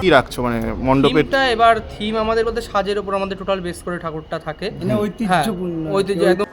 কি রাখছো মানে মণ্ডপের? থিমটা এবার থিম আমাদের বলতে সাজের উপর আমাদের টোটাল বেস করে ঠাকুরটা থাকে, মানে ঐতিহ্যপূর্ণ, ঐতিহ্য একদম।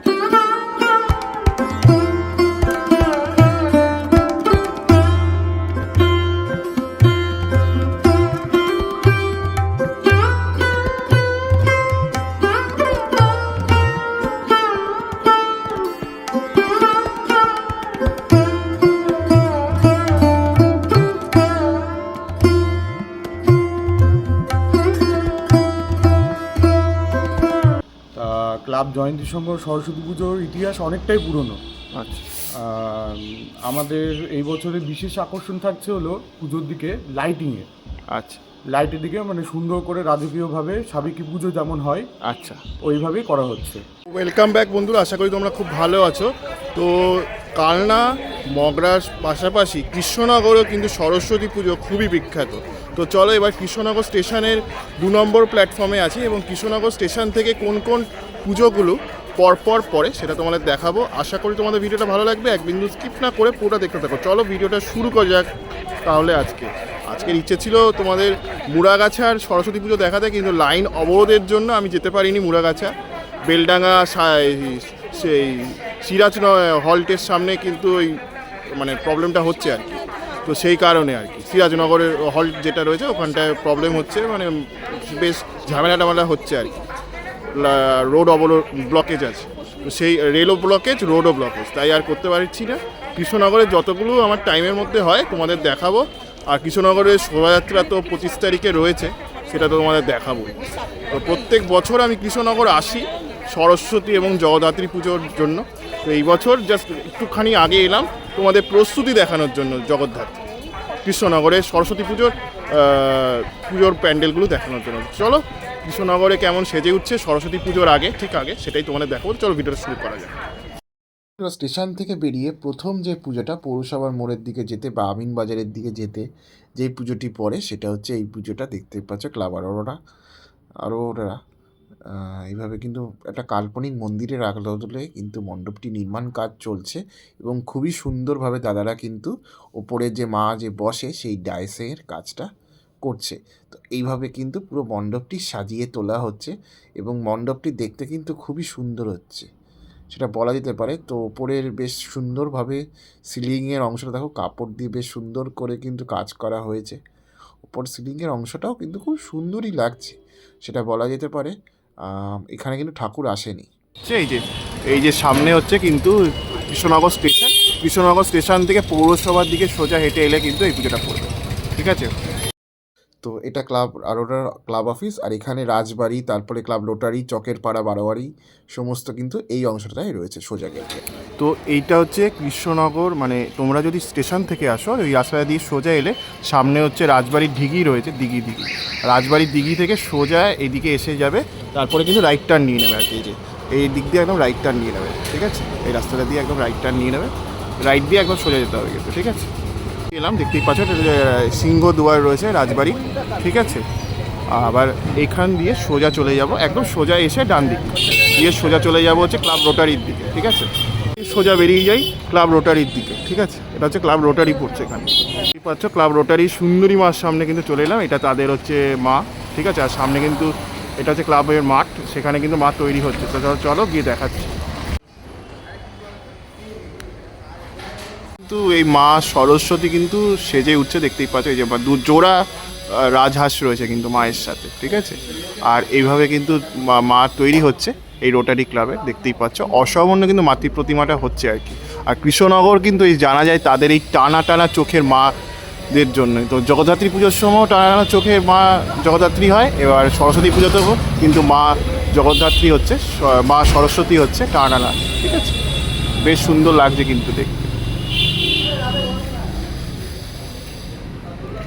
ক্লাব জয়ন্তী সংঘ সরস্বতী পুজোর ইতিহাস অনেকটাই পুরনো। আচ্ছা, আমাদের এই বছরের বিশেষ আকর্ষণ থাকছে হলো পুজোর দিকে লাইটিংয়ে। আচ্ছা লাইটের দিকে মানে সুন্দর করে রাজকীয়ভাবে সাবেকি পুজো যেমন হয় আচ্ছা। ওইভাবেই করা হচ্ছে। ওয়েলকাম ব্যাক বন্ধুরা, আশা করি তোমরা খুব ভালো আছো। তো কালনা মগরার পাশাপাশি কৃষ্ণনগরেও কিন্তু সরস্বতী পুজো খুবই বিখ্যাত। তো চলো এবার কৃষ্ণনগর স্টেশনের 2 নম্বর প্ল্যাটফর্মে আছি এবং কৃষ্ণনগর স্টেশন থেকে কোন কোন পুজোগুলো পরপর পরে সেটা তোমাদের দেখাবো। আশা করি তোমাদের ভিডিওটা ভালো লাগবে, এক বিন্দু স্কিপ না করে পুরোটা দেখতে থাকো। চলো ভিডিওটা শুরু করা যাক তাহলে। আজকের ইচ্ছে ছিল তোমাদের মুড়াগাছার সরস্বতী পুজো দেখাতে, কিন্তু লাইন অবরোধের জন্য আমি যেতে পারিনি মুড়াগাছা। বেলডাঙ্গা সেই সিরাজ হল্টের সামনে কিন্তু ওই মানে প্রবলেমটা হচ্ছে আর কি। তো সেই কারণে আর কি সিরাজনগরের হল্ট যেটা রয়েছে ওখানটায় প্রবলেম হচ্ছে, মানে বেশ ঝামেলা হচ্ছে আর কি। রোড ব্লকেজ আছে, তো সেই রেলও ব্লকেজ, রোডও ব্লকেজ, তাই আর করতে পারছি না। কৃষ্ণনগরের যতগুলো আমার টাইমের মধ্যে হয় তোমাদের দেখাবো। আর কৃষ্ণনগরের শোভাযাত্রা তো 25 তারিখে রয়েছে, সেটা তো তোমাদের দেখাবোই। তো প্রত্যেক বছর আমি কৃষ্ণনগর আসি সরস্বতী এবং জগদ্ধাত্রী পুজোর জন্য। তো এই বছর জাস্ট একটুখানি আগে এলাম তোমাদের প্রস্তুতি দেখানোর জন্য জগদ্ধাত্রী কৃষ্ণনগরের সরস্বতী পুজোর প্যান্ডেলগুলো দেখানোর জন্য। চলো কৃষ্ণনগরে কেমন সেজে উঠছে সরস্বতী পুজোর আগে, ঠিক আগে, সেটাই তোমাদের দেখাবো। চলো ভিডিওটা শুরু করা যাক। স্টেশন থেকে বেরিয়ে প্রথম যে পুজোটা পৌরসভার মোড়ের দিকে যেতে বা আমিন বাজারের দিকে যেতে যেই পুজোটি পড়ে সেটা হচ্ছে এই পুজোটা। দেখতে পাচ্ছ ক্লাব আরোরা এইভাবে কিন্তু একটা কাল্পনিক মন্দিরের আদলে কিন্তু মণ্ডপটি নির্মাণ কাজ চলছে এবং খুবই সুন্দরভাবে দাদারা কিন্তু ওপরে যে মা যে বসে সেই ডাইসের কাজটা করছে। তো এইভাবে কিন্তু পুরো মণ্ডপটি সাজিয়ে তোলা হচ্ছে এবং মণ্ডপটি দেখতে কিন্তু খুবই সুন্দর হচ্ছে, সেটা বলা যেতে পারে। তো ওপরের বেশ সুন্দরভাবে সিলিংয়ের অংশটা দেখো কাপড় দিয়ে বেশ সুন্দর করে কিন্তু কাজ করা হয়েছে। ওপর সিলিংয়ের অংশটাও কিন্তু খুব সুন্দরই লাগছে, সেটা বলা যেতে পারে। এখানে কিন্তু ঠাকুর আসেনি। এই যে সামনে হচ্ছে কিন্তু কৃষ্ণনগর স্টেশন থেকে পৌরসভার দিকে সোজা হেঁটে এলে কিন্তু এই পুজোটা পড়বে, ঠিক আছে। তো এটা ক্লাব অফিস, আর এখানে রাজবাড়ি, তারপরে ক্লাব রোটারি, চকের পাড়া, বারোয়ারি সমস্ত কিন্তু এই অংশটাই রয়েছে সোজা গেটে। তো এইটা হচ্ছে কৃষ্ণনগর, মানে তোমরা যদি স্টেশন থেকে আসো ওই রাস্তাটা দিয়ে সোজা এলে সামনে হচ্ছে রাজবাড়ির দিঘি রয়েছে, দিঘি রাজবাড়ির দিঘি থেকে সোজা এইদিকে এসে যাবে, তারপরে কিন্তু রাইট টার্ন নিয়ে নেবে আর কি। এই দিক দিয়ে একদম রাইট টার্ন নিয়ে নেবে, ঠিক আছে। এই রাস্তাটা দিয়ে একদম রাইট টার্ন নিয়ে নেবে, রাইট দিয়ে একদম সোজা যেতে হবে কিন্তু, ঠিক আছে। এলাম, দেখতেই পাচ্ছ সিংহ দুয়ার রয়েছে রাজবাড়ি, ঠিক আছে। আবার এখান দিয়ে সোজা চলে যাব, একদম সোজা এসে ডান দিক দিয়ে সোজা চলে যাব হচ্ছে ক্লাব রোটারির দিকে, ঠিক আছে। সোজা বেরিয়ে যাই ক্লাব রোটারির দিকে, ঠিক আছে। এটা হচ্ছে ক্লাব রোটারি পড়ছে এখানে, দেখতেই পাচ্ছ। ক্লাব রোটারি সুন্দরী মার সামনে কিন্তু চলে এলাম, এটা তাদের হচ্ছে মা, ঠিক আছে। আর সামনে কিন্তু এটা হচ্ছে ক্লাবের মাঠ, সেখানে কিন্তু মাঠ তৈরি হচ্ছে। তো চলো গিয়ে দেখাচ্ছি। কিন্তু এই মা সরস্বতী কিন্তু সেজে উঠছে, দেখতেই পাচ্ছ। এই যে জোড়া রাজহাঁস রয়েছে কিন্তু মায়ের সাথে, ঠিক আছে। আর এইভাবে কিন্তু মা তৈরি হচ্ছে এই রোটারি ক্লাবে, দেখতেই পাচ্ছ। অসামান্য কিন্তু মাতৃ প্রতিমাটা হচ্ছে আর কি। আর কৃষ্ণনগর কিন্তু এই জানা যায় তাদের এই টানা চোখের মাদের জন্য। তো জগদ্ধাত্রী পুজোর সময় টানা চোখের মা জগদ্ধাত্রী হয়, এবার সরস্বতী পুজোতেও কিন্তু মা জগদ্ধাত্রী হচ্ছে, মা সরস্বতী হচ্ছে টানা, ঠিক আছে। বেশ সুন্দর লাগছে কিন্তু দেখতে।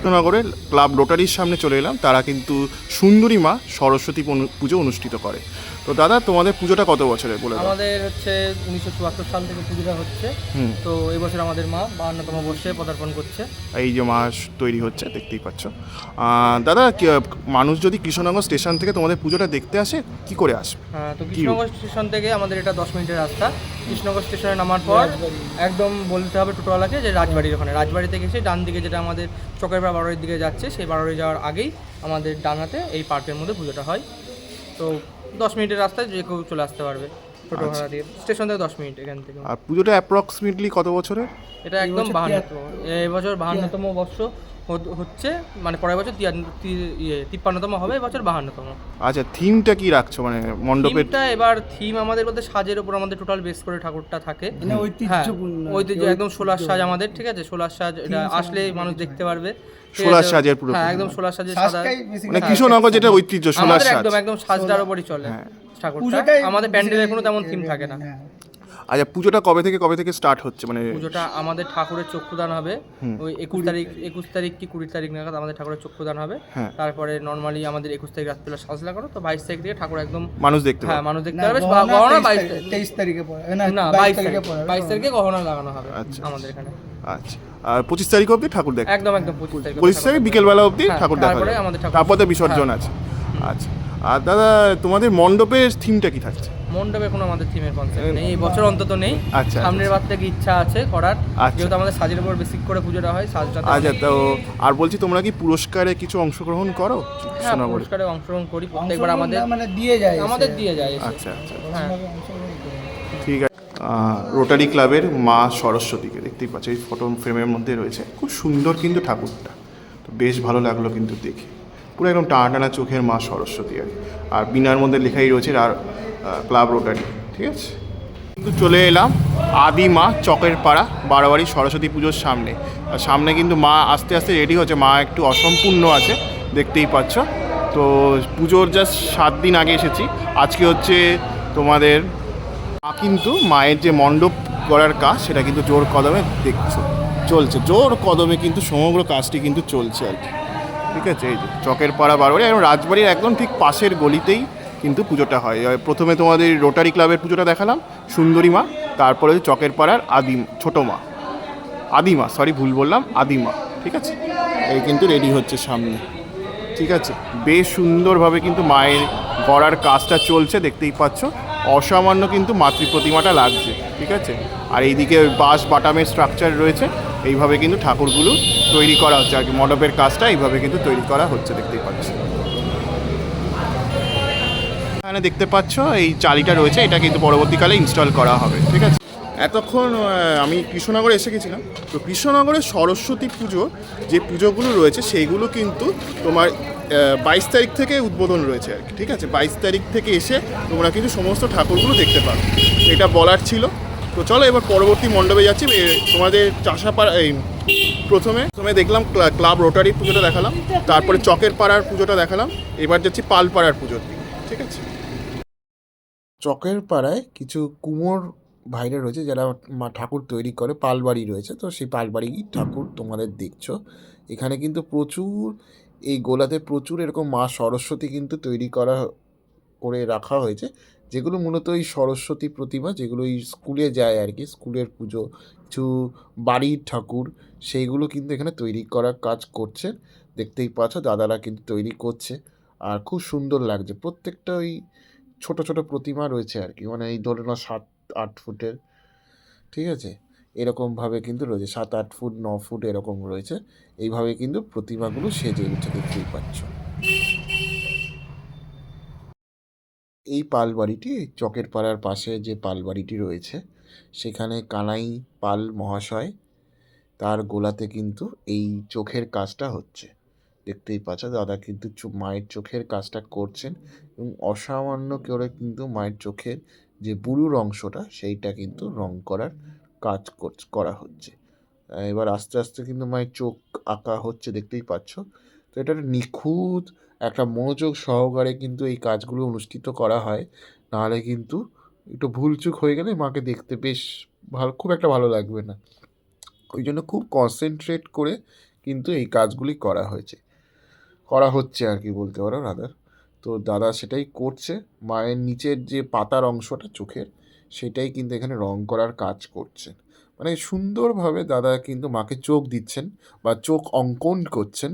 কৃষ্ণনগরের ক্লাব রোটারির সামনে চলে এলাম, তারা কিন্তু সুন্দরী মা সরস্বতী পুজো অনুষ্ঠিত করে। তো দাদা তোমাদের পুজোটা কত বছরের বলে দাও। আমাদের হচ্ছে 1974 সাল থেকে পুজোটা হচ্ছে। হুম। তো এই বছর আমাদের মা 52তম বর্ষে পদার্পণ করছে। এই যে মাস তৈরি হচ্ছে দেখতেই পাচ্ছ। দাদা মানুষ যদি কৃষ্ণনগর স্টেশন থেকে তোমাদের পুজোটা দেখতে আসে কি করে আসবে? তো কৃষ্ণনগর স্টেশন থেকে আমাদের এটা 10 মিনিটের রাস্তা। কৃষ্ণনগর স্টেশনে নামার পর একদম বলতে হবে টোটোওয়ালাকে যে রাজবাড়ির ওখানে, রাজবাড়ি থেকে এসে ডান দিকে যেটা আমাদের চকের পাড়া বারোয়ারির দিকে যাচ্ছে, সেই বারোয়ারি যাওয়ার আগেই আমাদের ডান হাতে এই পার্কের মধ্যে পুজোটা হয়। তো 10 মিনিটের রাস্তায় যে কেউ চলে আসতে পারবে টোটো ভাড়া দিয়ে, স্টেশন থেকে 10 মিনিট এখান থেকে। আর পুজোটা অ্যাপ্রক্সিমেটলি কত বছরের? এটা একদম 52তম, এই বছর 52তম বর্ষ হচ্ছে, মানে পরের বছর 53তম হবে, এবছর 52তম। আচ্ছা, থিমটা কি রাখছো মানে মণ্ডপের? থিমটা এবার থিম আমাদের বলতে সাজের উপর আমাদের টোটাল বেস করে ঠাকুরটা থাকে। হ্যাঁ, ঐতিহ্য একদম সোলার সাজ আমাদের, ঠিক আছে, সোলার সাজ। এটা আসলে মানুষ দেখতে পারবে সোলার সাজের পুরো। হ্যাঁ, একদম সোলার সাজের সাদা, মানে কৃষ্ণনগর যেটা ঐতিহ্য সোলার সাজ একদম একদম সাজটার উপরই চলে ঠাকুরটা। আমাদের প্যান্ডেলের কোনো তেমন থিম থাকে না। আচ্ছা, পুজোটা কবে থেকে স্টার্ট হচ্ছে? মানে পুজোটা আমাদের ঠাকুরের চক্ষুদান হবে ওই 21 তারিখ কি 20 তারিখ নাগাদ আমাদের ঠাকুরের চক্ষুদান হবে। তারপরে নর্মালি আমাদের 21 তারিখ রাত্রিবেলা সাজ লাগানো, তো 22 তারিখ থেকে ঠাকুর একদম মানুষ দেখতে হ্যাঁ মানুষ দেখতে পারবে। গহনা 23 তারিখে পড়ে না, 22 তারিখে গহনা লাগানো হবে আমাদের এখানে। আচ্ছা, আর 25 তারিখ অবধি ঠাকুর দেখ? একদম 25 তারিখ বিকেলবেলা অবধি ঠাকুর দেখা তারপরে যাবে, আমাদের তারপরে বিসর্জন আছে। আচ্ছা, আর দাদা তোমাদের মণ্ডপের থিমটা কি থাকছে? মণ্ডপে কোনো আমাদের থিমের কনসেপ্ট নেই, এই বছর অন্তত নেই। আচ্ছা, সামনের বার থেকে ইচ্ছা আছে করার, যেহেতু আমাদের সাজের উপর বেসিক করে পুজোটা হয়, সাজটা। আচ্ছা, তো আর বলছি তোমরা কি পুরস্কারে কিছু অংশগ্রহণ করো? হ্যাঁ, পুরস্কারে অংশগ্রহণ করি প্রত্যেকবার, আমাদের মানে আমাদের দিয়ে যায়। আচ্ছা আচ্ছা, হ্যাঁ, ঠিক আছে। রোটারি ক্লাবের মা সরস্বতীকে দেখতেই পাচ্ছ, এই ফটো ফ্রেমের মধ্যে রয়েছে। খুব সুন্দর কিন্তু ঠাকুরটা, তো বেশ ভালো লাগলো কিন্তু দেখে। পুরো একদম টানা টানা চোখের মা সরস্বতী আর বিনার মধ্যে লেখাই রয়েছে আর ক্লাব রোটারি, ঠিক আছে। কিন্তু চলে এলাম আদিমা চকের পাড়া বারোয়ারি সরস্বতী পুজোর সামনে। আর সামনে কিন্তু মা আস্তে আস্তে রেডি হচ্ছে, মা একটু অসম্পূর্ণ আছে দেখতেই পাচ্ছ। তো পুজোর জাস্ট 7 দিন আগে এসেছি, আজকে হচ্ছে তোমাদের কিন্তু মায়ের যে মণ্ডপ করার কাজ সেটা কিন্তু জোর কদমে দেখছো চলছে, জোর কদমে কিন্তু সমগ্র কাজটি কিন্তু চলছে আর কি, ঠিক আছে। এই যে চকের পাড়া বারোয়ারি, এবং রাজবাড়ির একদম ঠিক পাশের গলিতেই কিন্তু পুজোটা হয়। প্রথমে তোমাদের রোটারি ক্লাবের পুজোটা দেখালাম, সুন্দরী মা, তারপরে চকের পাড়ার আদিমা, সরি ভুল বললাম, আদিমা, ঠিক আছে। এই কিন্তু রেডি হচ্ছে সামনে, ঠিক আছে। বেশ সুন্দরভাবে কিন্তু মায়ের গড়ার কাজটা চলছে দেখতেই পাচ্ছ। অসামান্য কিন্তু মাতৃ প্রতিমাটা লাগছে, ঠিক আছে। আর এইদিকে বাঁশ বাটামের স্ট্রাকচার রয়েছে, এইভাবে কিন্তু ঠাকুরগুলো তৈরি করা হচ্ছে আর কি। মণ্ডপের কাজটা এইভাবে কিন্তু তৈরি করা হচ্ছে দেখতেই পাচ্ছ। এখানে দেখতে পাচ্ছ এই চালিটা রয়েছে, এটা কিন্তু পরবর্তীকালে ইনস্টল করা হবে, ঠিক আছে। এতক্ষণ আমি কৃষ্ণনগরে এসে গেছিলাম। তো কৃষ্ণনগরে সরস্বতী পুজো যে পুজোগুলো রয়েছে সেইগুলো কিন্তু তোমার 22 তারিখ থেকে উদ্বোধন রয়েছে আর কি, ঠিক আছে। 22 তারিখ থেকে এসে তোমরা কিন্তু সমস্ত ঠাকুরগুলো দেখতে পাবে, এটা বলার ছিল। তো চলো এবার পরবর্তী মণ্ডপে যাচ্ছি। তোমাদের চাষাপাড়া এই প্রথমে দেখলাম ক্লাব রোটারির পুজোটা দেখালাম, তারপরে চকের পাড়ার পুজোটা দেখালাম, এবার যাচ্ছি পালপাড়ার পুজোর দিকে, ঠিক আছে। চকের পাড়ায় কিছু কুমোর ভাইরা রয়েছে যারা ঠাকুর তৈরি করে, পালবাড়ি রয়েছে, তো সেই পালবাড়ি ঠাকুর তোমাদের দেখছো। এখানে কিন্তু প্রচুর এই গোলাতে প্রচুর এরকম মা সরস্বতী কিন্তু তৈরি করে রাখা হয়েছে, যেগুলো মূলত এই সরস্বতী প্রতিমা, যেগুলো এই স্কুলে যায় আর কি, স্কুলের পুজো, কিছু বাড়ির ঠাকুর, সেইগুলো কিন্তু এখানে তৈরি করার কাজ করছে। দেখতেই পাচ্ছ দাদারা কিন্তু তৈরি করছে, আর খুব সুন্দর লাগছে। প্রত্যেকটা ওই ছোট ছোট প্রতিমা রয়েছে আর কি, মানে এই ধরে নাও 7-8 ফুটের, ঠিক আছে, এরকমভাবে কিন্তু রয়েছে, 7-8 ফুট 9 ফুট এরকম রয়েছে। এইভাবে কিন্তু প্রতিমাগুলো সেজে উঠে দেখতেই পাচ্ছ। এই পালবাড়িটি চকের পাড়ার পাশে যে পালবাড়িটি রয়েছে, সেখানে কানাই পাল মহাশয় তার গোলাতে কিন্তু এই চোখের কাজটা হচ্ছে দেখতেই পাচ্ছ। দাদা কিন্তু মায়ের চোখের কাজটা করছেন, এবং অসামান্য করে কিন্তু মায়ের চোখের যে বুড়ুর অংশটা সেইটা কিন্তু রং করার কাজ করা হচ্ছে। এবার আস্তে আস্তে কিন্তু মায়ের চোখ আঁকা হচ্ছে দেখতেই পাচ্ছ। তো এটা নিখুঁত একটা মনোযোগ সহকারে কিন্তু এই কাজগুলো অনুষ্ঠিত করা হয়, নাহলে কিন্তু একটু ভুলচুক হয়ে গেলে মাকে দেখতে বেশ খুব একটা ভালো লাগবে না। ওই জন্য খুব কনসেন্ট্রেট করে কিন্তু এই কাজগুলি করা হচ্ছে আর কি, বলতে পারো রাদার। তো দাদা সেটাই করছে। মায়ের নিচের যে পাতার অংশটা চোখের, সেটাই কিন্তু এখানে রং করার কাজ করছেন। মানে সুন্দরভাবে দাদা কিন্তু মাকে চোখ দিচ্ছেন বা চোখ অঙ্কন করছেন,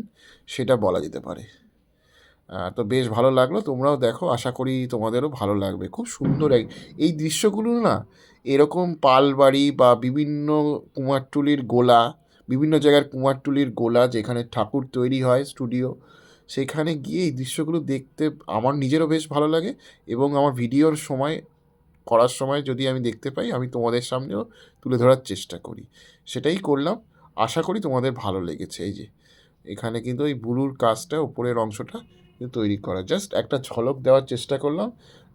সেটা বলা যেতে পারে। তো বেশ ভালো লাগলো, তোমরাও দেখো, আশা করি তোমাদেরও ভালো লাগবে। খুব সুন্দর এই দৃশ্যগুলো না, এরকম পালবাড়ি বা বিভিন্ন কুমারটুলির গোলা, বিভিন্ন জায়গার কুমারটুলির গোলা যেখানে ঠাকুর তৈরি হয় স্টুডিও, সেখানে গিয়ে এই দৃশ্যগুলো দেখতে আমার নিজেরও বেশ ভালো লাগে। এবং আমার ভিডিওর সময় করার সময় যদি আমি দেখতে পাই, আমি তোমাদের সামনেও তুলে ধরার চেষ্টা করি, সেটাই করলাম। আশা করি তোমাদের ভালো লেগেছে। এই যে এখানে কিন্তু ওই বুলুর কাজটা, উপরের অংশটা কিন্তু তৈরি করা, জাস্ট একটা ঝলক দেওয়ার চেষ্টা করলাম,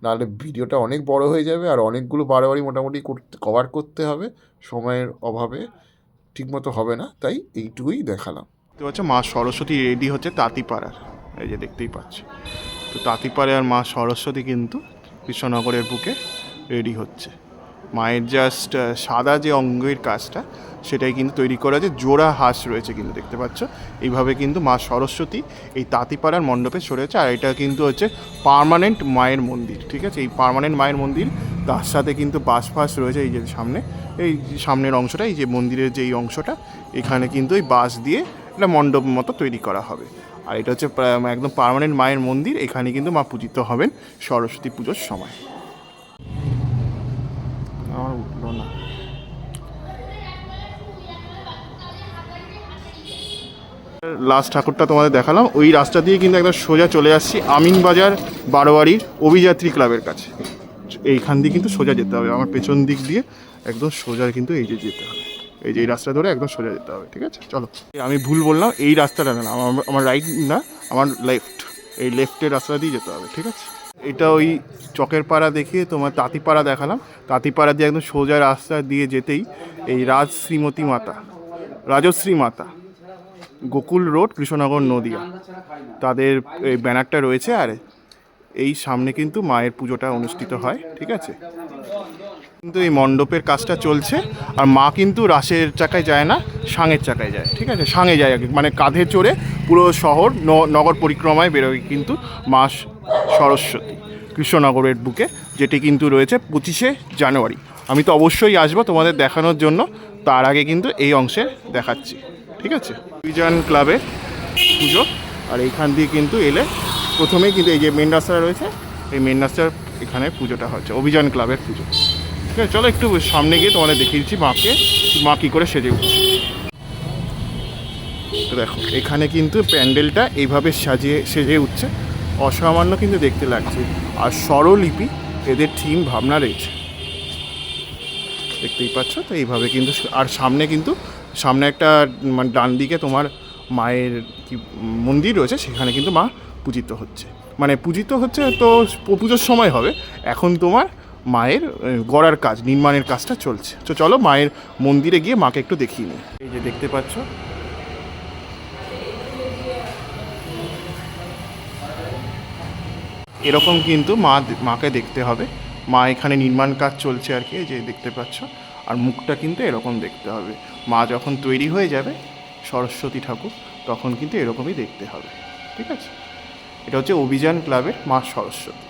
নাহলে ভিডিওটা অনেক বড় হয়ে যাবে আর অনেকগুলো বারবারই মোটামুটি কভার করতে হবে, সময়ের অভাবে ঠিকমতো হবে না, তাই এইটুকুই দেখালাম। দেখতে পাচ্ছ মা সরস্বতী রেডি হচ্ছে তাঁতিপাড়ার, এই যে দেখতেই পাচ্ছ। তো তাঁতিপাড়ার মা সরস্বতী কিন্তু কৃষ্ণনগরের বুকে রেডি হচ্ছে। মায়ের জাস্ট সাদা যে অঙ্গের কাজটা, সেটাই কিন্তু তৈরি করা আছে, জোড়া হাঁস রয়েছে কিন্তু দেখতে পাচ্ছ। এইভাবে কিন্তু মা সরস্বতী এই তাঁতিপাড়ার মণ্ডপে সরেছে। আর এটা কিন্তু হচ্ছে পার্মানেন্ট মায়ের মন্দির, ঠিক আছে। এই পার্মানেন্ট মায়ের মন্দির, তার সাথে কিন্তু বাঁশ ফাঁস রয়েছে। এই যে সামনে, এই সামনের অংশটা, এই যে মন্দিরের যে এই অংশটা, এখানে কিন্তু এই বাঁশ দিয়ে একটা মণ্ডপ মতো তৈরি করা হবে। আর এটা হচ্ছে একদম পার্মানেন্ট মায়ের মন্দির। এখানে কিন্তু মা পূজিত হবেন সরস্বতী পুজোর সময়। আমার উঠলো না। লাস্ট ঠাকুরটা তোমাদের দেখালাম, ওই রাস্তা দিয়ে কিন্তু একদম সোজা চলে আসছি আমিনবাজার বারোয়ারির অভিযাত্রী ক্লাবের কাছে। এইখান দিয়ে কিন্তু সোজা যেতে হবে, আমার পেছন দিক দিয়ে একদম সোজা কিন্তু এই যে যেতে হবে, এই যে এই রাস্তা ধরে একদম সোজা যেতে হবে, ঠিক আছে। চলো, আমি ভুল বললাম, এই রাস্তাটা না, আমার রাইট না, আমার লেফট, এই লেফটের রাস্তা দিয়ে যেতে হবে, ঠিক আছে। এটা ওই চকের পাড়া দেখিয়ে তোমার তাঁতিপাড়া দেখালাম। তাঁতিপাড়া দিয়ে একদম সোজা রাস্তা দিয়ে যেতেই এই রাজশ্রী মাতা গোকুল রোড, কৃষ্ণনগর, নদিয়া, তাদের এই ব্যানারটা রয়েছে। আর এই সামনে কিন্তু মায়ের পুজোটা অনুষ্ঠিত হয়, ঠিক আছে। কিন্তু এই মণ্ডপের কাজটা চলছে, আর মা কিন্তু রাসের চাকায় যায় না, সাঙের চাকায় যায়, ঠিক আছে। সাঙে যায় আগে, মানে কাঁধে চড়ে পুরো শহর নগর পরিক্রমায় বেরোয় কিন্তু মা সরস্বতী কৃষ্ণনগরের বুকে, যেটি কিন্তু রয়েছে 25শে জানুয়ারি। আমি তো অবশ্যই আসবো তোমাদের দেখানোর জন্য, তার আগে কিন্তু এই অংশে দেখাচ্ছি, ঠিক আছে। অভিযান ক্লাবের পুজো, আর এইখান দিয়ে কিন্তু এলে প্রথমেই কিন্তু এই যে মেন রাস্তাটা রয়েছে, এই মেন রাস্তার এখানে পুজোটা হচ্ছে অভিযান ক্লাবের পুজো, ঠিক আছে। চলো একটু সামনে গিয়ে তোমাদের দেখিয়ে দিচ্ছি মা কী করে সেজে উঠছে। তো দেখো এখানে কিন্তু প্যান্ডেলটা এইভাবে সেজে উঠছে, অসামান্য কিন্তু দেখতে লাগছে। আর স্বরলিপি এদের থিম ভাবনা রয়েছে, দেখতেই পাচ্ছ। তো এইভাবে কিন্তু, আর সামনে একটা মানে ডান দিকে তোমার মায়ের কি মন্দির রয়েছে, সেখানে কিন্তু মা পূজিত হচ্ছে। তো পুজোর সময় হবে, এখন তোমার মায়ের গড়ার কাজ, নির্মাণের কাজটা চলছে। তো চলো মায়ের মন্দিরে গিয়ে মাকে একটু দেখিয়ে নিই। এই যে দেখতে পাচ্ছ, এরকম কিন্তু মাকে দেখতে হবে। মা এখানে নির্মাণ কাজ চলছে আর কি, যে দেখতে পাচ্ছ। আর মুখটা কিন্তু এরকম দেখতে হবে। মা যখন তৈরি হয়ে যাবে সরস্বতী ঠাকুর, তখন কিন্তু এরকমই দেখতে হবে, ঠিক আছে। এটা হচ্ছে অভিযান ক্লাবের মা সরস্বতী।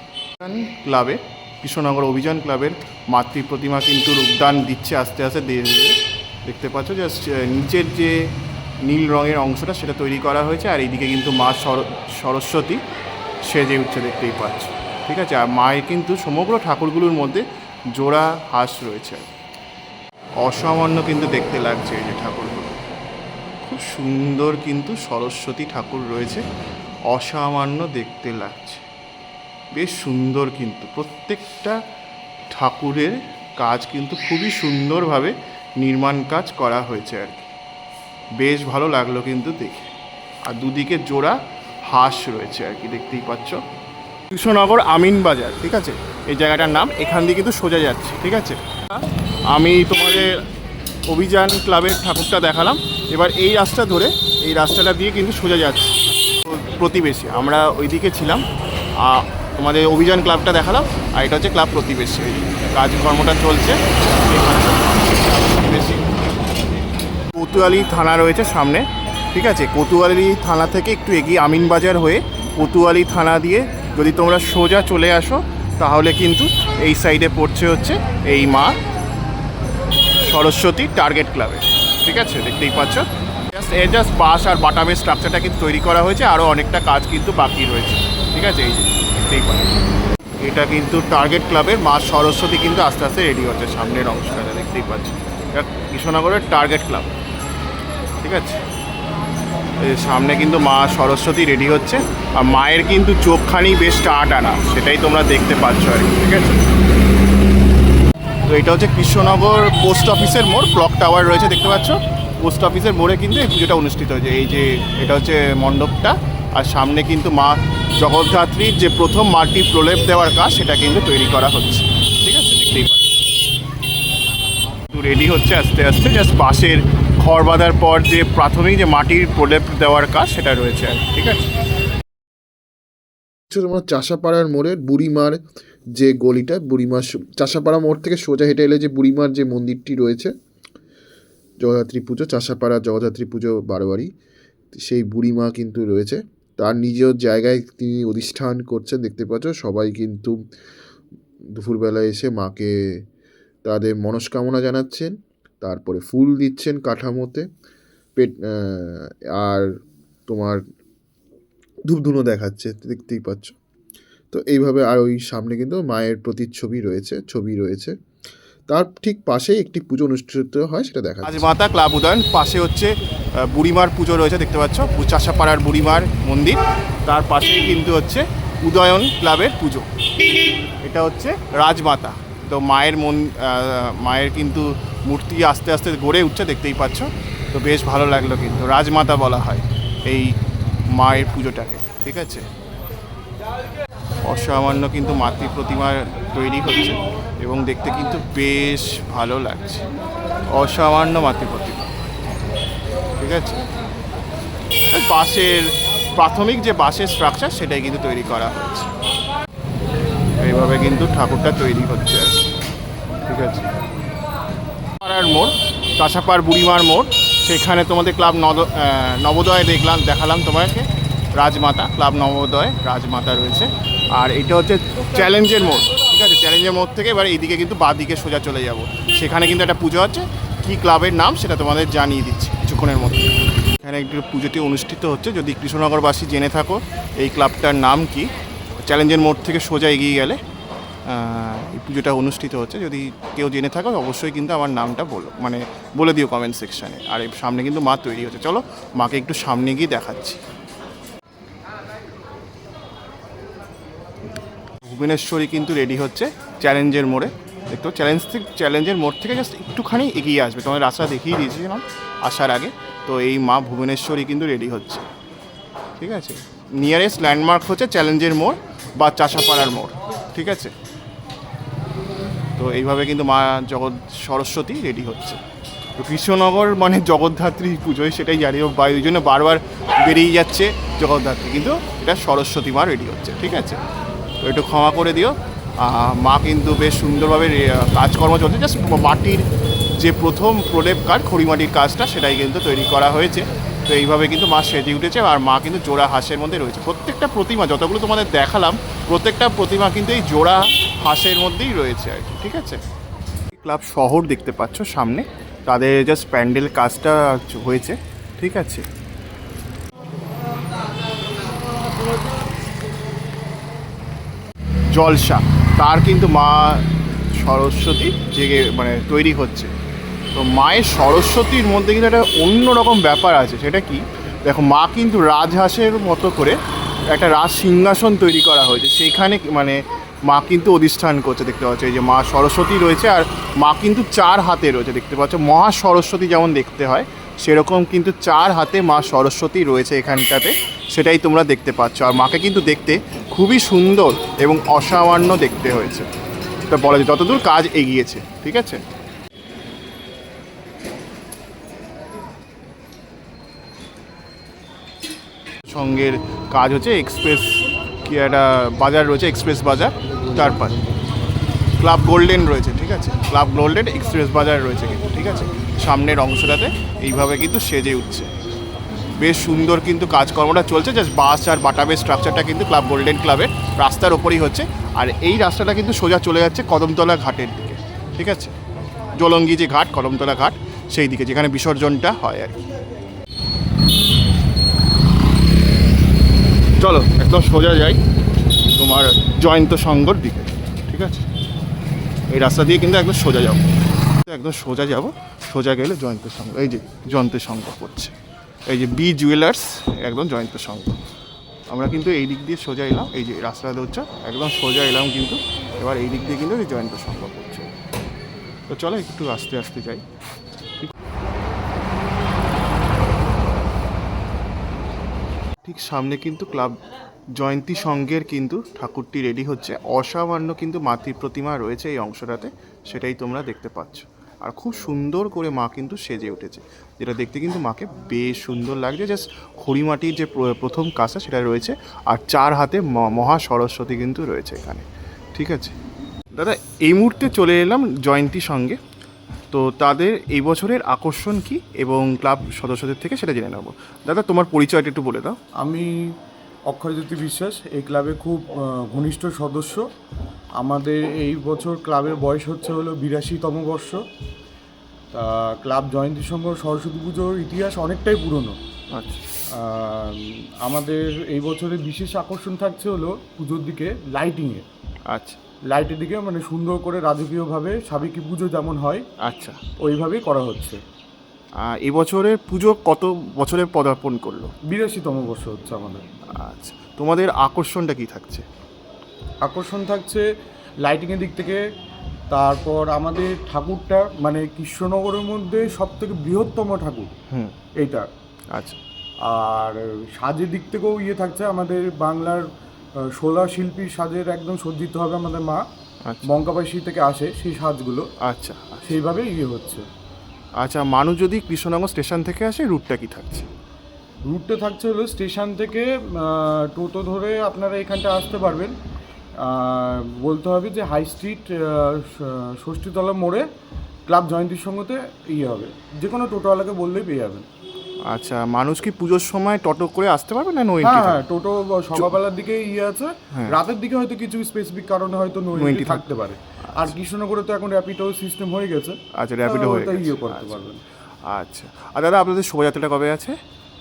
ক্লাবের কৃষ্ণনগর অভিযান ক্লাবের মাতৃ প্রতিমা কিন্তু রূপদান দিচ্ছে আস্তে আস্তে, ধীরে ধীরে। দেখতে পাচ্ছ জাস্ট নিচের যে নীল রঙের অংশটা, সেটা তৈরি করা হয়েছে। আর এইদিকে কিন্তু মা সরস্বতী সেজে উঠছে, দেখতেই পাচ্ছ, ঠিক আছে। আর মায়ের কিন্তু সমগ্র ঠাকুরগুলোর মধ্যে জোড়া হাঁস রয়েছে, অসামান্য কিন্তু দেখতে লাগছে এই যে ঠাকুরগুলো। খুব সুন্দর কিন্তু সরস্বতী ঠাকুর রয়েছে, অসামান্য দেখতে লাগছে, বেশ সুন্দর। কিন্তু প্রত্যেকটা ঠাকুরের কাজ কিন্তু খুবই সুন্দরভাবে নির্মাণ কাজ করা হয়েছে আর কি, বেশ ভালো লাগলো কিন্তু দেখে। আর দুদিকে জোড়া হাঁস রয়েছে আর কি, দেখতেই পাচ্ছ। কৃষ্ণনগর আমিনবাজার, ঠিক আছে, এই জায়গাটার নাম। এখান দিয়ে কিন্তু সোজা যাচ্ছে, ঠিক আছে। আমি তোমাদের অভিযান ক্লাবের ঠাকুরটা দেখালাম, এবার এই রাস্তা ধরে, এই রাস্তাটা দিয়ে কিন্তু সোজা যাচ্ছে প্রতিবেশী। আমরা ওইদিকে ছিলাম, তোমাদের অভিযান ক্লাবটা দেখালাম, আর এটা হচ্ছে ক্লাব প্রতিবেশী। কাজকর্মটা চলছে প্রতিবেশী। কোতোয়ালি থানা রয়েছে সামনে, ঠিক আছে। কোতোয়ালি থানা থেকে একটু এগিয়ে আমিনবাজার হয়ে কোতোয়ালি থানা দিয়ে যদি তোমরা সোজা চলে আসো তাহলে কিন্তু এই সাইডে পড়ছে হচ্ছে এই মা সরস্বতী টার্গেট ক্লাবে, ঠিক আছে, দেখতেই পাচ্ছ। জাস্ট বাঁশ আর বাটামের স্ট্রাকচারটা কিন্তু তৈরি করা হয়েছে, আরও অনেকটা কাজ কিন্তু বাকি রয়েছে, ঠিক আছে। এই যে দেখতেই পাচ্ছ, এটা কিন্তু টার্গেট ক্লাবের মা সরস্বতী কিন্তু আস্তে আস্তে রেডি হচ্ছে, সামনের অংশটা দেখতেই পাচ্ছ। এটা কৃষ্ণনগরের টার্গেট ক্লাব, ঠিক আছে। এই সামনে কিন্তু মা সরস্বতী রেডি হচ্ছে, আর মায়ের কিন্তু চোখখানি বেশ টানা, সেটাই তোমরা দেখতে পাচ্ছ আর কি, ঠিক আছে। তো এটা হচ্ছে কৃষ্ণনগর পোস্ট অফিসের মোড়, ক্লক টাওয়ার রয়েছে দেখতে পাচ্ছ। পোস্ট অফিসের মোড়ে কিন্তু এই পুজোটা অনুষ্ঠিত হয়েছে। এই যে এটা হচ্ছে মণ্ডপটা, আর সামনে কিন্তু মা জগদ্ধাত্রীর যে প্রথম মাটির প্রলেপ দেওয়ার কাজ সেটা কিন্তু তৈরি করা হচ্ছে, ঠিক আছে, দেখতেই পাচ্ছ। রেডি হচ্ছে আস্তে আস্তে, জাস্ট বাঁশের খড় বাঁধার পর যে প্রাথমিক যে মাটির প্রলেপ দেওয়ার কাজ সেটা রয়েছে আর ঠিক আছে। তোমার চাষাপাড়ার মোড়ের বুড়িমার যে গলিটা, বুড়িমার চাষাপাড়া মোড় থেকে সোজা হেঁটে এলে যে বুড়িমার যে মন্দিরটি রয়েছে, জগদ্ধাত্রী পুজো, চাষাপাড়া জগদ্ধাত্রী পুজো বারোয়ারি, সেই বুড়িমা কিন্তু রয়েছে। তার নিজের জায়গায় তিনি অধিষ্ঠান করছেন দেখতে পাচ্ছ। সবাই কিন্তু দুপুরবেলা এসে মাকে তাদের মনস্কামনা জানাচ্ছেন, তারপরে ফুল দিচ্ছেন কাঠামোতে, আর তোমার ধূপধুনো দেখাচ্ছে দেখতেই পাচ্ছ। তো এইভাবে, আর ওই সামনে কিন্তু মায়ের প্রতিচ্ছবি রয়েছে। তার ঠিক পাশেই একটি পুজো অনুষ্ঠিত হয়, সেটা দেখা যাচ্ছে। রাজমাতা ক্লাব উদয়ন, পাশে হচ্ছে বুড়িমার পুজো রয়েছে দেখতে পাচ্ছ, চাষাপাড়ার বুড়িমার মন্দির, তার পাশেই কিন্তু হচ্ছে উদয়ন ক্লাবের পুজো। এটা হচ্ছে রাজমাতা। তো মায়ের কিন্তু মূর্তি আস্তে আস্তে গড়ে উঠছে দেখতেই পাচ্ছ। তো বেশ ভালো লাগলো, কিন্তু রাজমাতা বলা হয় এই মায়ের পুজোটাকে, ঠিক আছে। অসামান্য কিন্তু মাতৃ প্রতিমা তৈরি হচ্ছে এবং দেখতে কিন্তু বেশ ভালো লাগছে। অসামান্য মাতৃ প্রতিমা, ঠিক আছে। বাঁশের প্রাথমিক যে বাঁশের স্ট্রাকচার সেটাই কিন্তু তৈরি করা হচ্ছে। এইভাবে কিন্তু ঠাকুরটা তৈরি হচ্ছে আর কি, ঠিক আছে। পাড়ার মোড়, চাষাপাড় বুড়িমার মোড়, সেখানে তোমাদের ক্লাব নবোদয় দেখালাম তোমাকে, রাজমাতা ক্লাব নবোদয় রাজমাতা রয়েছে। আর এটা হচ্ছে চ্যালেঞ্জের মোড়, ঠিক আছে। চ্যালেঞ্জের মোড় থেকে এবার এইদিকে কিন্তু বাঁদিকে সোজা চলে যাব, সেখানে কিন্তু একটা পুজো হচ্ছে। কী ক্লাবের নাম সেটা তোমাদের জানিয়ে দিচ্ছি কিছুক্ষণের মধ্যে। এখানে একটু পুজোটি অনুষ্ঠিত হচ্ছে, যদি কৃষ্ণনগরবাসী জেনে থাকো এই ক্লাবটার নাম কি। চ্যালেঞ্জের মোড় থেকে সোজা এগিয়ে গেলে এই পুজোটা অনুষ্ঠিত হচ্ছে। যদি কেউ জেনে থাকো অবশ্যই কিন্তু আমার নামটা বলে দিও কমেন্ট সেকশানে। আর এই সামনে কিন্তু মা তৈরি হচ্ছে, চলো মাকে একটু সামনে গিয়ে দেখাচ্ছি। ভুবনেশ্বরী কিন্তু রেডি হচ্ছে চ্যালেঞ্জের মোড়ে, দেখতো চ্যালেঞ্জের মোড় থেকে জাস্ট একটুখানি এগিয়ে আসবে, তোমার রাস্তা দেখিয়ে দিয়েছিলাম আসার আগে। তো এই মা ভুবনেশ্বরী কিন্তু রেডি হচ্ছে, ঠিক আছে। নিয়ারেস্ট ল্যান্ডমার্ক হচ্ছে চ্যালেঞ্জের মোড় বা চাষাপাড়ার মোড়, ঠিক আছে। তো এইভাবে কিন্তু মা সরস্বতী রেডি হচ্ছে। তো কৃষ্ণনগর মানে জগদ্ধাত্রী পুজোয়, সেটাই জানি, ওই জন্য বারবার বেরিয়ে যাচ্ছে জগদ্ধাত্রী, কিন্তু এটা সরস্বতী মা রেডি হচ্ছে, ঠিক আছে। তো একটু ক্ষমা করে দিও। মা কিন্তু বেশ সুন্দরভাবে কাজকর্ম চলছে। জাস্ট মাটির যে প্রথম প্রলেপ কাঠ, খড়িমাটির কাজটা, সেটাই কিন্তু তৈরি করা হয়েছে। তো এইভাবে কিন্তু মা সেজে উঠেছে, আর মা কিন্তু জোড়া হাঁসের মধ্যে রয়েছে। প্রত্যেকটা প্রতিমা যতগুলো তোমাদের দেখালাম, প্রত্যেকটা প্রতিমা কিন্তু এই জোড়া হাঁসের মধ্যেই রয়েছে আর কি, ঠিক আছে। ক্লাব শহর দেখতে পাচ্ছ সামনে, তাদের জাস্ট প্যান্ডেল কাজটা হয়েছে, ঠিক আছে। জলসা, তার কিন্তু মা সরস্বতী জেগে তৈরি হচ্ছে। তো মায়ের সরস্বতীর মধ্যে কিন্তু একটা অন্যরকম ব্যাপার আছে, সেটা কি দেখো, মা কিন্তু রাজহাঁসের মতো করে একটা রাজ সিংহাসন তৈরি করা হয়েছে, সেইখানে মা কিন্তু অধিষ্ঠান করছে দেখতে পাচ্ছ। এই যে মা সরস্বতী রয়েছে, আর মা কিন্তু 4 হাতে রয়েছে দেখতে পাচ্ছ। মহা সরস্বতী যেমন দেখতে হয়, সেরকম কিন্তু 4 হাতে মা সরস্বতী রয়েছে এখানটাতে, সেটাই তোমরা দেখতে পাচ্ছ। আর মাকে কিন্তু দেখতে খুবই সুন্দর এবং অসামান্য দেখতে হয়েছে, তা বলা যায় যতদূর কাজ এগিয়েছে, ঠিক আছে। সঙ্গের কাজ হচ্ছে এক্সপ্রেস, কি একটা বাজার রয়েছে, এক্সপ্রেস বাজার, তারপর ক্লাব গোল্ডেন রয়েছে, ঠিক আছে। ক্লাব গোল্ডেন এক্সপ্রেস বাজার রয়েছে কিন্তু, ঠিক আছে। সামনের অংশটাতে এইভাবে কিন্তু সেজে উঠছে। বেশ সুন্দর কিন্তু কাজকর্মটা চলছে, জাস্ট বাস আর বাটাবের স্ট্রাকচারটা কিন্তু ক্লাব গোল্ডেন ক্লাবের রাস্তার ওপরেই হচ্ছে। আর এই রাস্তাটা কিন্তু সোজা চলে যাচ্ছে কদমতলা ঘাটের দিকে, ঠিক আছে, জলঙ্গি যে ঘাট, কদমতলা ঘাট, সেই দিকে যেখানে বিসর্জনটা হয় আর কি। চলো একদম সোজা যাই তোমার জয়ন্ত সংঘর দিকে, ঠিক আছে, এই রাস্তা দিয়ে কিন্তু একদম সোজা যাবো, একদম সোজা যাব, সোজা গেলে জয়ন্ত সংঘ, এই যে জয়ন্ত সংঘ পড়ছে, এই যে বি জুয়েলার্স, একদম জয়ন্ত সংঘ। আমরা কিন্তু এই দিক দিয়ে সোজা এলাম, এই যে রাস্তাটা হচ্ছে একদম সোজা এলাম কিন্তু, এবার এই দিক দিয়ে কিন্তু এই জয়ন্ত সংঘ পড়ছে। তো চলো একটু আস্তে আস্তে যাই। ঠিক সামনে কিন্তু ক্লাব জয়ন্তী সংঘের কিন্তু ঠাকুরটি রেডি হচ্ছে, অসামান্য কিন্তু মাতৃ প্রতিমা রয়েছে এই অংশটাতে, সেটাই তোমরা দেখতে পাচ্ছ। আর খুব সুন্দর করে মা কিন্তু সেজে উঠেছে, যেটা দেখতে কিন্তু মাকে বেশ সুন্দর লাগছে। জাস্ট খড়িমাটির যে প্রথম কাঁসা সেটা রয়েছে, আর 4 হাতে মহা সরস্বতী কিন্তু রয়েছে এখানে, ঠিক আছে। দাদা এই মুহূর্তে চলে এলাম জয়ন্তী সঙ্গে, তো তাদের এই বছরের আকর্ষণ কি এবং ক্লাব সদস্যদের থেকে সেটা জেনে নেব। দাদা তোমার পরিচয়টা একটু বলে দাও। আমি অক্ষয়জ্যোতি বিশ্বাস, এই ক্লাবে খুব ঘনিষ্ঠ সদস্য। আমাদের এই বছর ক্লাবের বয়স হলো 82তম বর্ষ। তা ক্লাব জয়ন্তী সংঘ সরস্বতী পুজোর ইতিহাস অনেকটাই পুরনো। আচ্ছা, আমাদের এই বছরের বিশেষ আকর্ষণ থাকছে হলো পুজোর দিকে লাইটিংয়ে, আচ্ছা, লাইটের দিকে মানে সুন্দর করে রাজকীয়ভাবে সাবেকি পুজো যেমন হয় আচ্ছা, ওইভাবেই করা হচ্ছে। এবছরের পুজো কত বছরে পদার্পণ করলো? 82তম বর্ষ হচ্ছে আমাদের। আচ্ছা, তোমাদের আকর্ষণটা কি থাকছে? আকর্ষণ থাকছে লাইটিংয়ের দিক থেকে, তারপর আমাদের ঠাকুরটা মানে কৃষ্ণনগরের মধ্যে সবথেকে বৃহত্তম ঠাকুর এইটা। আচ্ছা, আর সাজের দিক থেকেও থাকছে, আমাদের বাংলার 16 শিল্পীর সাজের একদম সজ্জিত হবে আমাদের মা। আচ্ছা, বঙ্কাবাসী থেকে আসে সেই সাজগুলো, আচ্ছা, সেইভাবে হচ্ছে। আচ্ছা, মানুষ যদি কৃষ্ণনগর স্টেশন থেকে আসে রুটটা কি থাকছে? রুটটা থাকছে হলো স্টেশন থেকে টোটো ধরে আপনারা এখানটা আসতে পারবেন। বলতে হবে যে হাই স্ট্রিট ষষ্ঠীতলা মোড়ে ক্লাব জয়ন্তীর সঙ্গতে হবে, যে কোনো টোটোওয়ালাকে বললেই পেয়ে যাবেন। আচ্ছা, মানুষ কি পুজোর সময় টোটো করে আসতে পারবে না হ্যাঁ, টোটো সকালবেলার দিকে আছে, রাতের দিকে হয়তো কিছু স্পেসিফিক কারণে হয়তো নোয়েন্টি থাকতে পারে। আর কৃষ্ণনগরে তো এখন র্যাপিডো সিস্টেম হয়ে গেছে। আচ্ছা, র্যাপিডো হয়ে গেছে, করতে পারবেন। আচ্ছা, আর দাদা আপনাদের শোভাযাত্রাটা কবে আছে?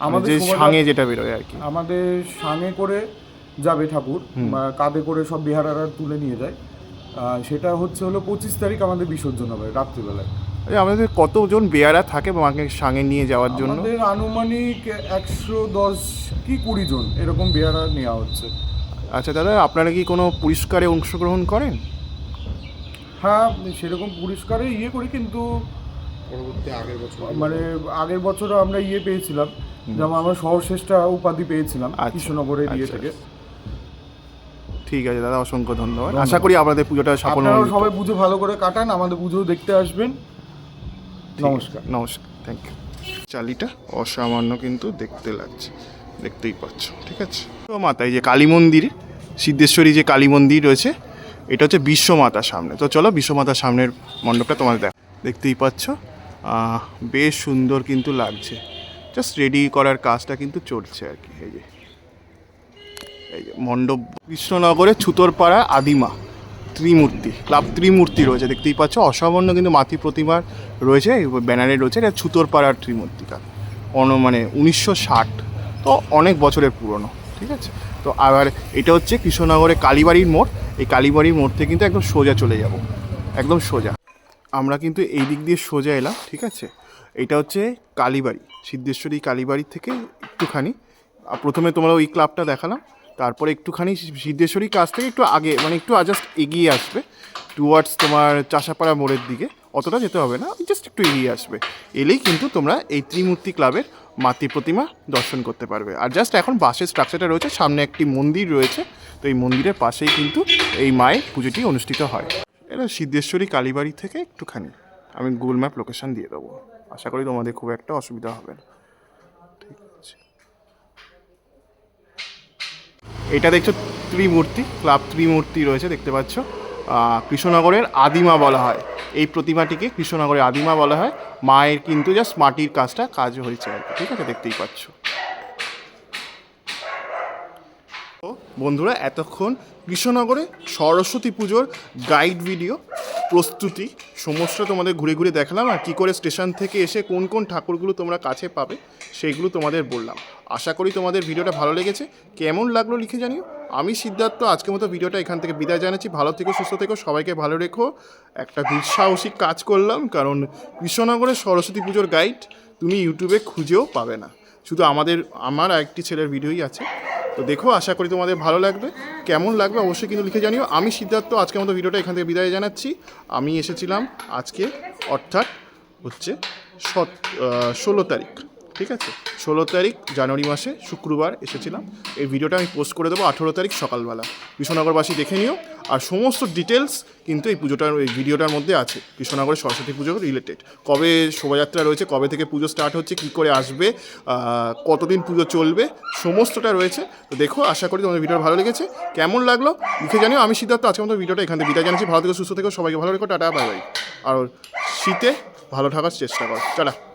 আমাদের সাঙে যেটা বেরোয় আর কি, আমাদের সাঙে করে যাবে ঠাকুর, কাঁধে করে সব বিহারারা তুলে নিয়ে যায়। সেটা হলো 25 তারিখ আমাদের বিসর্জন হবে রাত্রিবেলায়। আমাদের কতজন বেয়ারা থাকে মাকে সাঙে নিয়ে যাওয়ার জন্য? আমাদের আনুমানিক 110 কি 20 জন এরকম বেয়ারা নেওয়া হচ্ছে। আচ্ছা দাদা, আপনারা কি কোনো পুরস্কারে অংশগ্রহণ করেন? হ্যাঁ, সেরকম পুরস্কারে করি, কিন্তু মানে আগের বছর আমরা পেয়েছিলাম, যেমন আমরা সর্বশ্রেষ্ঠ উপাধি পেয়েছিলাম কৃষ্ণনগরের থেকে। ঠিক আছে দাদা, অসংখ্য ধন্যবাদ। আশা করি আপনাদের পুজোটা সাফল্য। আপনারা সবাই পুজো ভালো করে কাটান, আমাদের পুজো দেখতে আসবেন। নমস্কার। নমস্কার, থ্যাংক ইউ। চালিটা অসামান্য কিন্তু দেখতে লাগছে, দেখতেই পাচ্ছ, ঠিক আছে। মাতা, এই যে কালী মন্দির, সিদ্ধেশ্বরী যে কালী মন্দির রয়েছে, এটা হচ্ছে বিশ্বমাতার সামনে। তো চলো বিশ্বমাতার সামনের মণ্ডপটা তোমাদের দেখতেই পাচ্ছ, বেশ সুন্দর কিন্তু লাগছে। জাস্ট রেডি করার কাজটা কিন্তু চলছে আর কি। এই যে মণ্ডপ, কৃষ্ণনগরের ছুতোরপাড়া আদিমা ত্রিমূর্তি, ক্লাব ত্রিমূর্তি রয়েছে, দেখতেই পাচ্ছ। অসামান্য কিন্তু মাতৃ প্রতিমার রয়েছে, ব্যানারে রয়েছে, এটা ছুতোরপাড়ার ত্রিমূর্তিকা, মানে 1960, তো অনেক বছরের পুরনো, ঠিক আছে। তো আবার এটা হচ্ছে কৃষ্ণনগরের কালীবাড়ির মোড়, এই কালীবাড়ির মোড় থেকে কিন্তু একদম সোজা চলে যাব, একদম সোজা। আমরা কিন্তু এই দিক দিয়ে সোজা এলাম, ঠিক আছে। এটা হচ্ছে কালীবাড়ি, সিদ্ধেশ্বরী কালীবাড়ির থেকে একটুখানি, প্রথমে তোমরা ওই ক্লাবটা দেখালাম, তারপরে একটুখানি সিদ্ধেশ্বরী কাছ থেকে একটু আগে, মানে একটু জাস্ট এগিয়ে আসবে টুয়ার্ডস তোমার চাষাপাড়া মোড়ের দিকে, অতটা যেতে হবে না, জাস্ট একটু এগিয়ে আসবে, এলেই কিন্তু তোমরা এই ত্রিমূর্তি ক্লাবের মাতৃ প্রতিমা দর্শন করতে পারবে। আর জাস্ট এখন বাসের স্ট্রাকচারটা রয়েছে, সামনে একটি মন্দির রয়েছে, তো এই মন্দিরের পাশেই কিন্তু এই মায়ের পুজোটি অনুষ্ঠিত হয়। এটা সিদ্ধেশ্বরী কালীবাড়ি থেকে একটুখানি, আমি গুগল ম্যাপ লোকেশান দিয়ে দেবো, আশা করি তোমাদের খুব একটা অসুবিধা হবে না, ঠিক আছে। এটা দেখছো ত্রিমূর্তি, ক্লাব ত্রিমূর্তি রয়েছে, দেখতে পাচ্ছ। কৃষ্ণনগরের আদিমা বলা হয় এই প্রতিমাটিকে, কৃষ্ণনগরের আদিমা বলা হয়। মায়ের কিন্তু জাস্ট মাটির কাজ হয়েছে আর কি, ঠিক আছে, দেখতেই পাচ্ছ। বন্ধুরা এতক্ষণ কৃষ্ণনগরে সরস্বতী পুজোর গাইড ভিডিও প্রস্তুতি সমস্ত তোমাদের ঘুরে ঘুরে দেখালাম, আর কী করে স্টেশন থেকে এসে কোন কোন ঠাকুরগুলো তোমরা কাছে পাবে সেইগুলো তোমাদের বললাম। আশা করি তোমাদের ভিডিওটা ভালো লেগেছে। কেমন লাগলো লিখে জানিও। আমি সিদ্ধার্থ আজকের মতো ভিডিওটা এখান থেকে বিদায় জানাচ্ছি। ভালো থেকো, সুস্থ থেকো, সবাইকে ভালো রেখো। একটা দুঃসাহসিক কাজ করলাম, কারণ কৃষ্ণনগরের সরস্বতী পুজোর গাইড তুমি ইউটিউবে খুঁজেও পাবে না, শুধু আমার একটি ছেলের ভিডিওই আছে। তো দেখো, আশা করি তোমাদের ভালো লাগবে। কেমন লাগবে অবশ্যই কিন্তু লিখে জানিও। আমি সিদ্ধার্থ আজকের মতো ভিডিওটা এখান থেকে বিদায় জানাচ্ছি। আমি এসেছিলাম আজকে, অর্থাৎ হচ্ছে 16 তারিখ, ঠিক আছে, 16 তারিখ জানুয়ারি মাসে শুক্রবার এসেছিলাম। এই ভিডিওটা আমি পোস্ট করে দেবো 18 তারিখ সকালবেলা। কৃষ্ণনগরবাসী দেখে নিও। আর সমস্ত ডিটেলস কিন্তু এই ভিডিওটার মধ্যে আছে, কৃষ্ণনগরের সরস্বতী পুজো রিলেটেড। কবে শোভাযাত্রা রয়েছে, কবে থেকে পুজো স্টার্ট হচ্ছে, কী করে আসবে, কতদিন পুজো চলবে, সমস্তটা রয়েছে। তো দেখো, আশা করি তোমাদের ভিডিও ভালো লেগেছে। কেমন লাগলো লিখে জানিও। আমি সিদ্ধার্থ আজকের মতো ভিডিওটা এখান থেকে বিদায় জানাচ্ছি। ভালো থেকে সুস্থ থেকো, সবাইকে ভালো রেখো, টাটা, বাই বাই। আর শীতে ভালো থাকার চেষ্টা করো, টাটা।